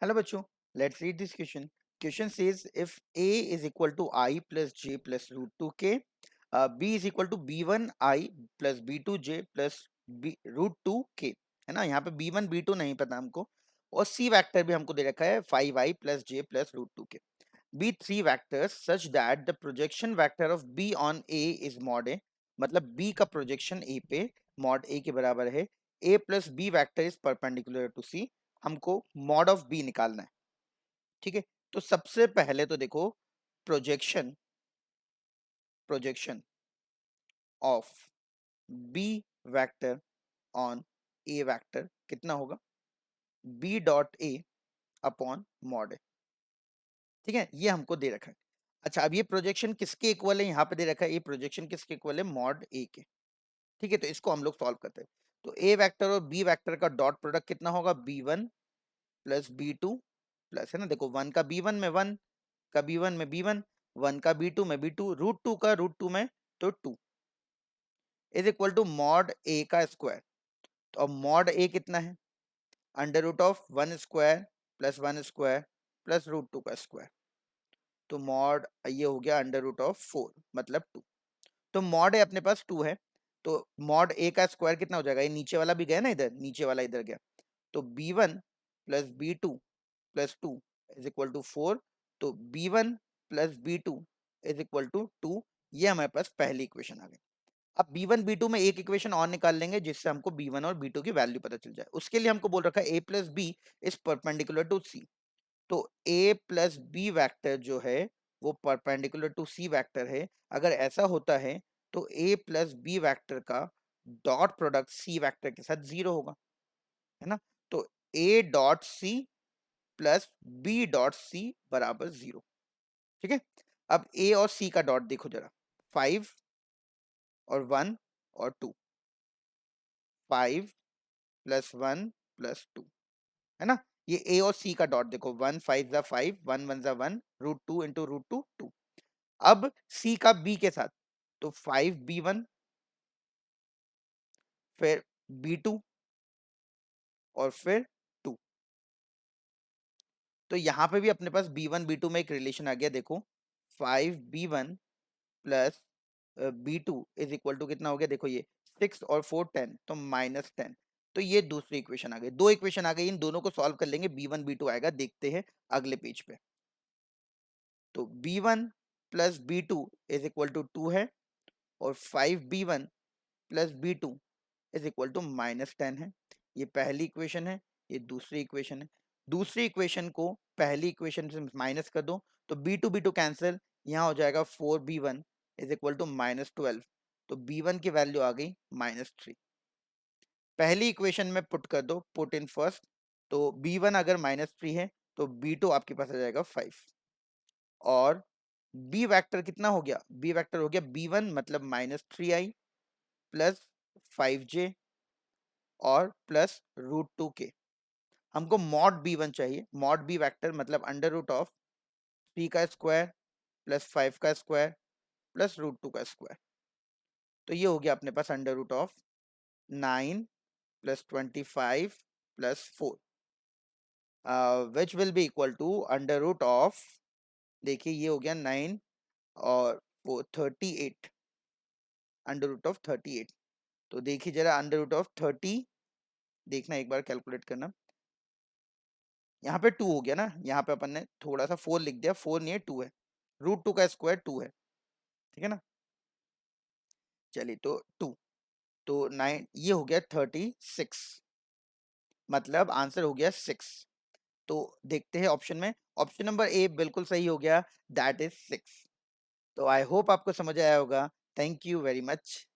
Hello bachcho, let's read this question. Question says if A is equal to I plus J plus root 2k, B is equal to B1 I plus B2 J plus B root 2k, है ना। यहाँ पे B1 B2 नहीं पता हमको, और C vector भी हमको दे रखा है 5I plus J plus root 2k. Be three vectors such that the projection vector of B on A is mod A. मतलब B का प्रोजेक्शन A पे mod A के बराबर है. A plus B vector is perpendicular to C. हमको mod of B निकालना है, ठीक है। तो सबसे पहले तो देखो, projection projection of B vector on A vector कितना होगा, B dot A upon mod A, ठीक है। ये हमको दे रखा है। अच्छा, अब ये प्रोजेक्शन किसके इक्वल है, यहाँ पे दे रखा है ये प्रोजेक्शन किसके इक्वल है, मॉड ए के, ठीक है। तो इसको हम लोग सॉल्व करते हैं। तो ए वेक्टर और बी वेक्टर का डॉट प्रोडक्ट कितना होगा, बी1 प्लस बी2 प्लस, है ना। देखो, वन का बी1 में वन, का बी1 में बी1, वन का बी2 में बी2, रूट टू का रूट टू में तो 2 is equal to mod A का स्क्वायर। तो अब मॉड ए कितना है, under root of 1 square plus root 2 का स्क्वायर। तो मॉड ये हो गया अंडर रूट ऑफ 4 मतलब 2। तो मॉड ए अपने पास 2 है, तो मॉड ए का स्क्वायर कितना हो जाएगा, ये नीचे वाला भी गया ना, इधर नीचे वाला इधर गया, तो b1 plus b2 plus 2 is equal to 4। तो b1 plus b2 is equal to 2। ये हमारे पास पहली इक्वेशन आ गई। अब b1 b2 में एक इक्वेशन और निकाल लेंगे जिससे हमको b1 और b2 की वैल्यू पता चल जाए। उसके लिए हमको बोल रखा है a plus B is perpendicular to c। तो a प्लस बी वैक्टर जो है वो परपेंडिकुलर टू c वैक्टर है। अगर ऐसा होता है तो a प्लस बी वैक्टर का डॉट प्रोडक्ट c वैक्टर के साथ 0 होगा, है ना। तो a dot c plus B dot C बराबर 0, ठीक है। अब a और c का डॉट देखो जरा, 5 और 1 और 2, 5 प्लस 1 प्लस 2, है ना। ये a और c का डॉट देखो, 1 5 जा 5, 1 1 जा 1, रूट 2 इंटू रूट 2 2। अब c का b के साथ, तो 5b1 फिर b2 और फिर 2। तो यहाँ पे भी अपने पास b1 b2 में एक रिलेशन आ गया, देखो 5b1 plus b2 is equal to कितना हो गया, देखो ये 6 और 4 10, तो -10। तो ये दूसरी इक्वेशन आ गई, दो इक्वेशन आ गई, इन दोनों को सॉल्व कर लेंगे, b1 b2 आएगा, देखते हैं अगले पेज पे। तो b1 plus b2 is equal to 2 है, और 5b1 plus b2 is equal to -10 है। ये पहली इक्वेशन है, ये दूसरी इक्वेशन है। दूसरी इक्वेशन को पहली इक्वेशन से माइनस कर दो, तो b2 b2 कैंसिल, यहाँ हो जाएगा 4b1 इज इक्वल टू -12। तो b1 की वैल्यू आ गई -3। पहली इक्वेशन में पुट कर दो, पुट इन फर्स्ट। तो b1 अगर -3 है तो b2 आपके पास आ जाएगा 5। और b वेक्टर कितना हो गया, b वेक्टर हो गया b1 मतलब -3i प्लस 5j और प्लस रूट 2k। हमको मॉड b1 चाहिए, मॉड b वेक्टर मतलब अंडर रूट ऑफ 3 का स्क्वायर प्लस 5 का स्क्वायर प्लस रूट 2 का स्क्वायर। तो ये हो गया अपने पास under root of 9 plus 25 plus 4, which will be equal to under root of, देखिए ये हो गया 9 और 38, अंडर रूट ऑफ 38। तो देखिए जरा अंडर रूट ऑफ 30, देखना एक बार कैलकुलेट करना, यहाँ पे 2 हो गया ना, यहाँ पे अपन ने थोड़ा सा 4 लिख दिया, 4 नहीं है 2 है, रूट 2 का स्क्वायर 2 है, ठीक है ना। चलिए तो 2, तो 9, ये हो गया 36, मतलब आंसर हो गया 6। तो देखते हैं ऑप्शन में, ऑप्शन नंबर ए बिल्कुल सही हो गया, दैट इज 6। तो आई होप आपको समझ आया होगा। Thank you very much.